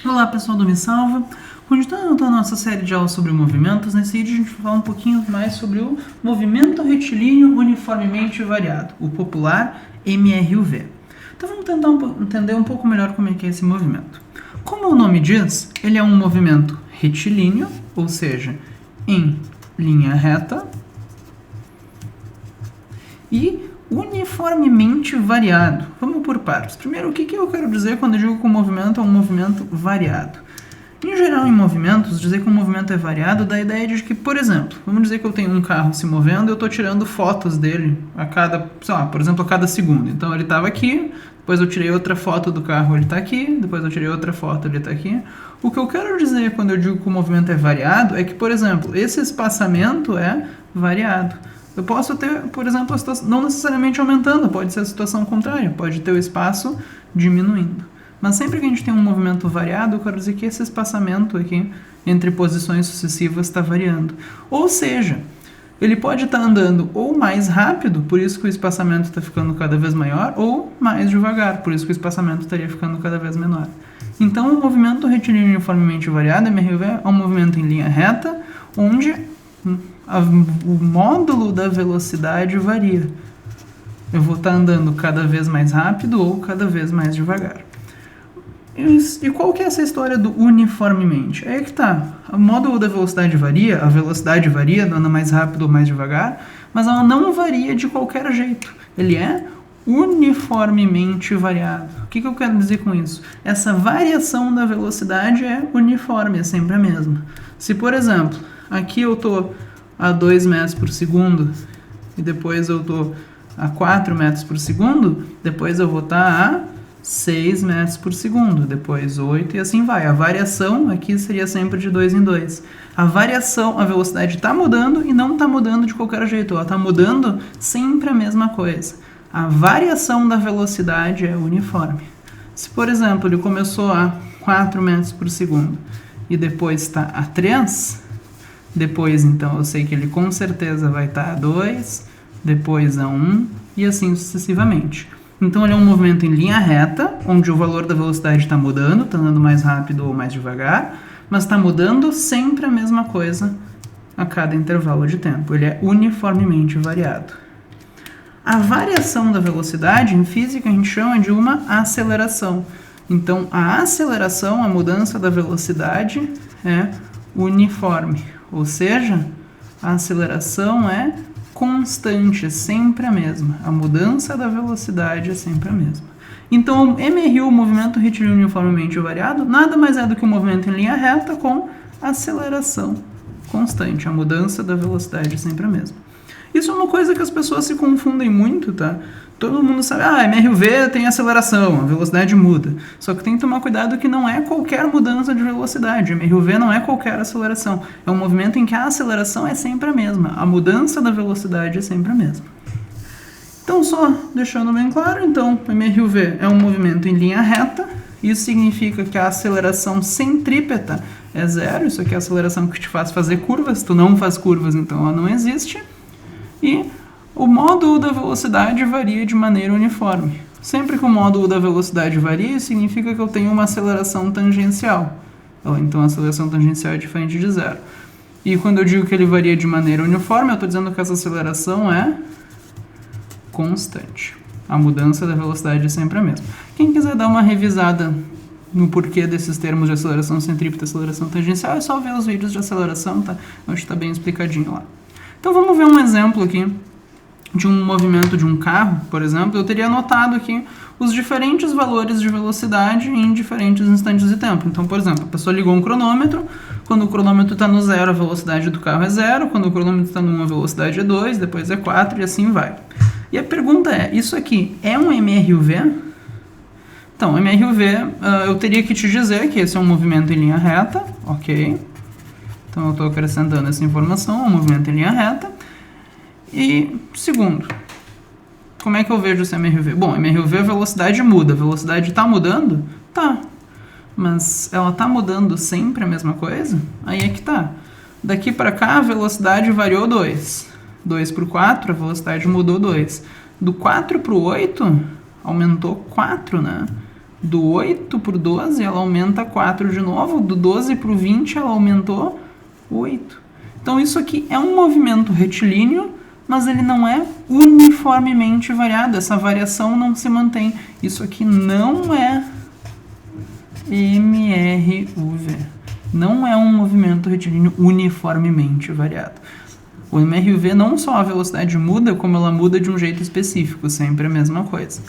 Olá pessoal do Me Salva, continuando a nossa série de aulas sobre movimentos, nesse vídeo a gente vai falar um pouquinho mais sobre o movimento retilíneo uniformemente variado, o popular MRUV. Então vamos tentar entender um pouco melhor como é que é esse movimento. Como o nome diz, ele é um movimento retilíneo, ou seja, em linha reta, e uniformemente variado. Vamos por partes. Primeiro, o que eu quero dizer quando eu digo que o movimento é um movimento variado? Em geral, em movimentos, dizer que um movimento é variado dá a ideia de que, por exemplo, vamos dizer que eu tenho um carro se movendo e eu estou tirando fotos dele a cada, sei lá, por exemplo, a cada segundo. Então ele estava aqui, depois eu tirei outra foto do carro, ele está aqui, depois eu tirei outra foto, ele está aqui. O que eu quero dizer quando eu digo que o movimento é variado é que, por exemplo, esse espaçamento é variado. Eu posso ter, por exemplo, a situação não necessariamente aumentando, pode ser a situação contrária, pode ter o espaço diminuindo. Mas sempre que a gente tem um movimento variado, eu quero dizer que esse espaçamento aqui entre posições sucessivas está variando. Ou seja, ele pode estar andando ou mais rápido, por isso que o espaçamento está ficando cada vez maior, ou mais devagar, por isso que o espaçamento estaria ficando cada vez menor. Então, o movimento retilíneo uniformemente variado, MRUV, é um movimento em linha reta, onde o módulo da velocidade varia. Eu vou estar andando cada vez mais rápido ou cada vez mais devagar. E qual que é essa história do uniformemente? É que tá, o módulo da velocidade varia, a velocidade varia, anda mais rápido ou mais devagar, mas ela não varia de qualquer jeito. Ele é uniformemente variado. O que eu quero dizer com isso? Essa variação da velocidade é uniforme, é sempre a mesma. Se, por exemplo, aqui eu estou a 2 metros por segundo e depois eu estou a 4 metros por segundo, depois eu vou estar a 6 metros por segundo, depois 8 e assim vai. A variação aqui seria sempre de 2 em 2. A variação, a velocidade está mudando e não está mudando de qualquer jeito, ela está mudando sempre a mesma coisa. A variação da velocidade é uniforme. Se, por exemplo, ele começou a 4 metros por segundo e depois está a 3, depois então eu sei que ele com certeza vai estar a 2, depois a 1 e assim sucessivamente. Então ele é um movimento em linha reta, onde o valor da velocidade está mudando, está andando mais rápido ou mais devagar, mas está mudando sempre a mesma coisa a cada intervalo de tempo. Ele é uniformemente variado. A variação da velocidade, em física, a gente chama de uma aceleração. Então, a aceleração, a mudança da velocidade, é uniforme. Ou seja, a aceleração é constante, é sempre a mesma. A mudança da velocidade é sempre a mesma. Então, o MRU, o movimento retilíneo uniformemente variado, nada mais é do que um movimento em linha reta com aceleração constante. A mudança da velocidade é sempre a mesma. Isso é uma coisa que as pessoas se confundem muito, tá? Todo mundo sabe, MRUV tem aceleração, a velocidade muda. Só que tem que tomar cuidado que não é qualquer mudança de velocidade. MRUV não é qualquer aceleração. É um movimento em que a aceleração é sempre a mesma. A mudança da velocidade é sempre a mesma. Então, só deixando bem claro, então, o MRUV é um movimento em linha reta. Isso significa que a aceleração centrípeta é zero. Isso aqui é a aceleração que te faz fazer curvas. Se tu não faz curvas, então ela não existe. E o módulo da velocidade varia de maneira uniforme. Sempre que o módulo da velocidade varia, significa que eu tenho uma aceleração tangencial. Então a aceleração tangencial é diferente de zero. E quando eu digo que ele varia de maneira uniforme, eu estou dizendo que essa aceleração é constante. A mudança da velocidade é sempre a mesma. Quem quiser dar uma revisada no porquê desses termos de aceleração centrípeta e aceleração tangencial, é só ver os vídeos de aceleração, tá? Acho que está bem explicadinho lá. Então vamos ver um exemplo aqui de um movimento de um carro, por exemplo. Eu teria anotado aqui os diferentes valores de velocidade em diferentes instantes de tempo. Então, por exemplo, a pessoa ligou um cronômetro. Quando o cronômetro está no 0, a velocidade do carro é 0. Quando o cronômetro está no 1, a velocidade é 2, depois é 4 e assim vai. E a pergunta é, isso aqui é um MRUV? Então, MRUV, eu teria que te dizer que esse é um movimento em linha reta, ok? Então, eu estou acrescentando essa informação, um movimento em linha reta. E, segundo, como é que eu vejo esse MRUV? Bom, MRUV a velocidade muda. A velocidade está mudando? Tá. Mas ela está mudando sempre a mesma coisa? Aí é que tá. Daqui para cá, a velocidade variou 2. 2 para o 4, a velocidade mudou 2. Do 4 para o 8, aumentou 4, né? Do 8 por 12, ela aumenta 4 de novo. Do 12 para o 20, ela aumentou 8. Então, isso aqui é um movimento retilíneo, mas ele não é uniformemente variado. Essa variação não se mantém. Isso aqui não é MRUV. Não é um movimento retilíneo uniformemente variado. O MRUV não só a velocidade muda, como ela muda de um jeito específico, sempre a mesma coisa.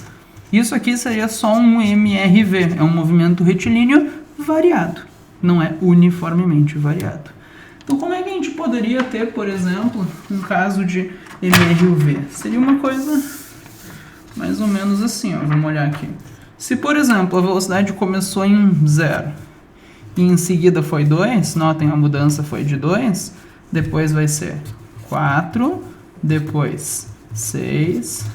Isso aqui seria só um MRV, é um movimento retilíneo variado, não é uniformemente variado. Então, como é que a gente poderia ter, por exemplo, um caso de MRUV? Seria uma coisa mais ou menos assim, ó. Vamos olhar aqui. Se, por exemplo, a velocidade começou em 0 e em seguida foi 2, notem, a mudança foi de 2, depois vai ser 4, depois 6,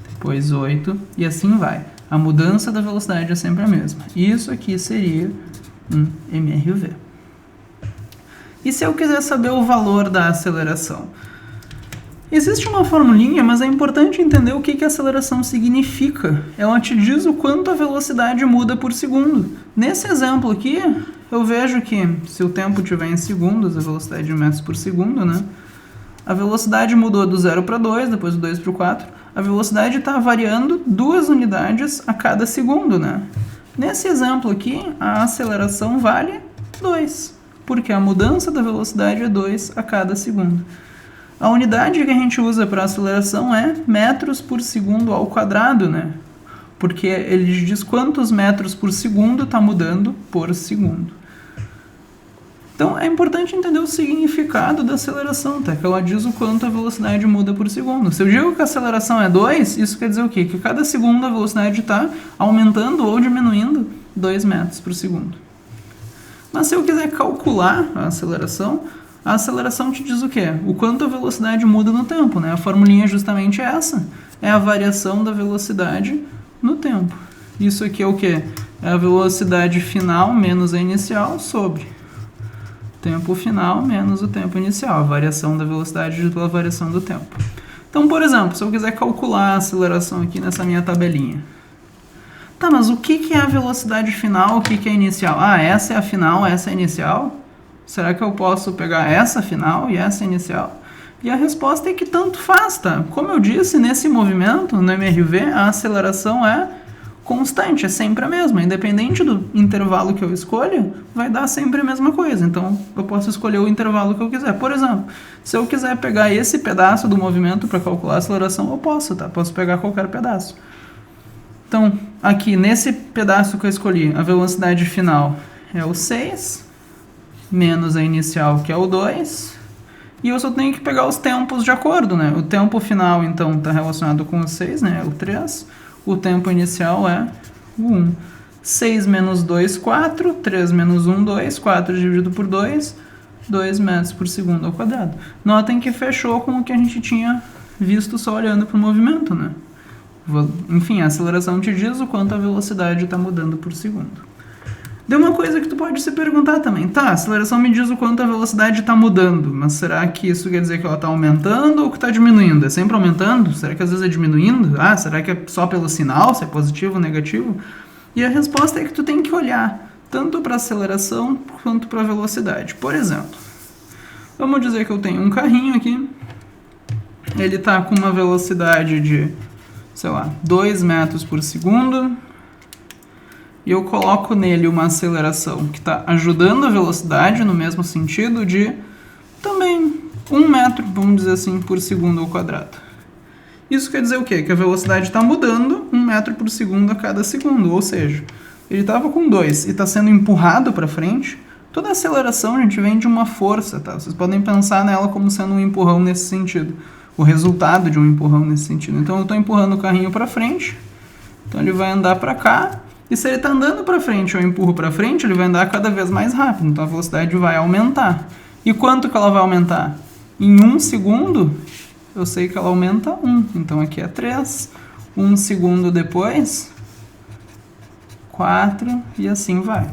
depois 8 e assim vai. A mudança da velocidade é sempre a mesma. Isso aqui seria um MRUV. E se eu quiser saber o valor da aceleração? Existe uma formulinha, mas é importante entender o que a aceleração significa. Ela te diz o quanto a velocidade muda por segundo. Nesse exemplo aqui, eu vejo que se o tempo estiver em segundos, a velocidade em metros por segundo, né? A velocidade mudou do 0 para 2, depois do 2 para o 4. A velocidade está variando 2 unidades a cada segundo, né? Nesse exemplo aqui, a aceleração vale 2. Porque a mudança da velocidade é 2 a cada segundo. A unidade que a gente usa para aceleração é metros por segundo ao quadrado, né? Porque ele diz quantos metros por segundo está mudando por segundo. Então, é importante entender o significado da aceleração, tá? Que ela diz o quanto a velocidade muda por segundo. Se eu digo que a aceleração é 2, isso quer dizer o quê? Que cada segundo a velocidade está aumentando ou diminuindo 2 metros por segundo. Mas se eu quiser calcular a aceleração te diz o quê? O quanto a velocidade muda no tempo, né? A formulinha é justamente essa. É a variação da velocidade no tempo. Isso aqui é o quê? É a velocidade final menos a inicial sobre tempo final menos o tempo inicial. A variação da velocidade pela variação do tempo. Então, por exemplo, se eu quiser calcular a aceleração aqui nessa minha tabelinha. Tá, mas o que é a velocidade final, o que é a inicial? Ah, essa é a final, essa é a inicial? Será que eu posso pegar essa final e essa inicial? E a resposta é que tanto faz, tá? Como eu disse, nesse movimento, no MRV, a aceleração é constante, é sempre a mesma. Independente do intervalo que eu escolha, vai dar sempre a mesma coisa. Então, eu posso escolher o intervalo que eu quiser. Por exemplo, se eu quiser pegar esse pedaço do movimento para calcular a aceleração, eu posso, tá? Posso pegar qualquer pedaço. Então, aqui, nesse pedaço que eu escolhi, a velocidade final é o 6, menos a inicial, que é o 2, e eu só tenho que pegar os tempos de acordo, né? O tempo final, então, está relacionado com o 6, né? É o 3. O tempo inicial é o 1. 6 menos 2, 4. 3 menos 1, 2. 4 dividido por 2, 2 metros por segundo ao quadrado. Notem que fechou com o que a gente tinha visto só olhando para o movimento, né? Enfim, a aceleração te diz o quanto a velocidade está mudando por segundo. Deu uma coisa que tu pode se perguntar também. Tá, a aceleração me diz o quanto a velocidade está mudando, mas será que isso quer dizer que ela está aumentando ou que está diminuindo? É sempre aumentando? Será que às vezes é diminuindo? Ah, será que é só pelo sinal, se é positivo ou negativo? E a resposta é que tu tem que olhar tanto para a aceleração quanto para a velocidade. Por exemplo, vamos dizer que eu tenho um carrinho aqui, ele está com uma velocidade de, sei lá, 2 metros por segundo, e eu coloco nele uma aceleração que está ajudando a velocidade no mesmo sentido de também 1 metro, vamos dizer assim, por segundo ao quadrado. Isso quer dizer o quê? Que a velocidade está mudando 1 metro por segundo a cada segundo, ou seja, ele estava com 2 e está sendo empurrado para frente. Toda aceleração, a gente, vem de uma força, tá? Vocês podem pensar nela como sendo um empurrão nesse sentido, o resultado de um empurrão nesse sentido. Então eu estou empurrando o carrinho para frente, então ele vai andar para cá. E se ele está andando para frente, eu empurro para frente, ele vai andar cada vez mais rápido. Então a velocidade vai aumentar. E quanto que ela vai aumentar? Em 1 segundo, eu sei que ela aumenta 1. Então aqui é 3. 1 segundo depois, 4 e assim vai.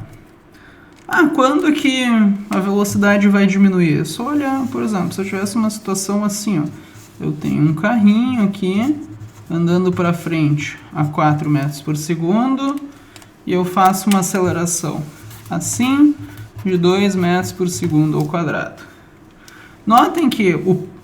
Ah, quando que a velocidade vai diminuir? É só olhar, por exemplo, se eu tivesse uma situação assim, ó. Eu tenho um carrinho aqui, andando para frente a 4 metros por segundo. e eu faço uma aceleração assim de 2 metros por segundo ao quadrado. Notem que,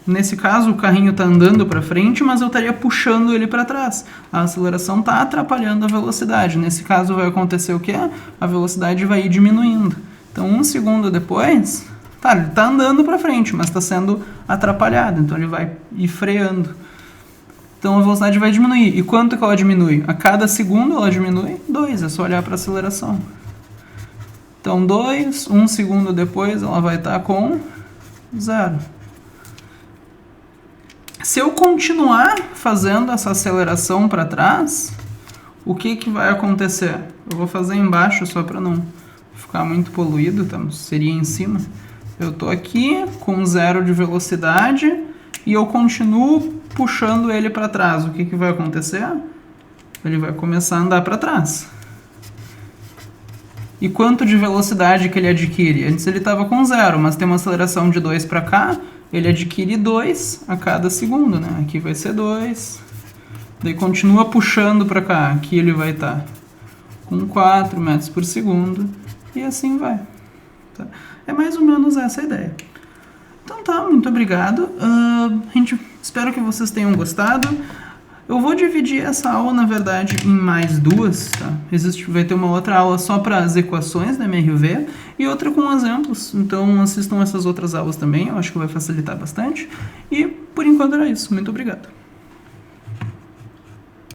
nesse caso, o carrinho está andando para frente, mas eu estaria puxando ele para trás. A aceleração está atrapalhando a velocidade. Nesse caso, vai acontecer o quê? A velocidade vai ir diminuindo. Então, 1 segundo depois, tá, ele está andando para frente, mas está sendo atrapalhado. Então, ele vai ir freando. Então, a velocidade vai diminuir. E quanto que ela diminui? A cada segundo ela diminui 2. É só olhar para a aceleração. Então, 2, 1 segundo depois, ela vai estar com 0. Se eu continuar fazendo essa aceleração para trás, o que vai acontecer? Eu vou fazer embaixo só para não ficar muito poluído, tá? Seria em cima. Eu estou aqui com 0 de velocidade e eu continuo puxando ele para trás. O que vai acontecer? Ele vai começar a andar para trás. E quanto de velocidade que ele adquire? Antes ele estava com 0, mas tem uma aceleração de 2 para cá, ele adquire 2 a cada segundo, né? Aqui vai ser 2, daí continua puxando para cá, aqui ele vai estar com 4 metros por segundo, e assim vai. Tá? É mais ou menos essa a ideia. Então tá, muito obrigado. Espero que vocês tenham gostado. Eu vou dividir essa aula, na verdade, em mais 2, tá? Vai ter uma outra aula só para as equações da MRV e outra com exemplos. Então, assistam essas outras aulas também, eu acho que vai facilitar bastante. E, por enquanto, era isso. Muito obrigado.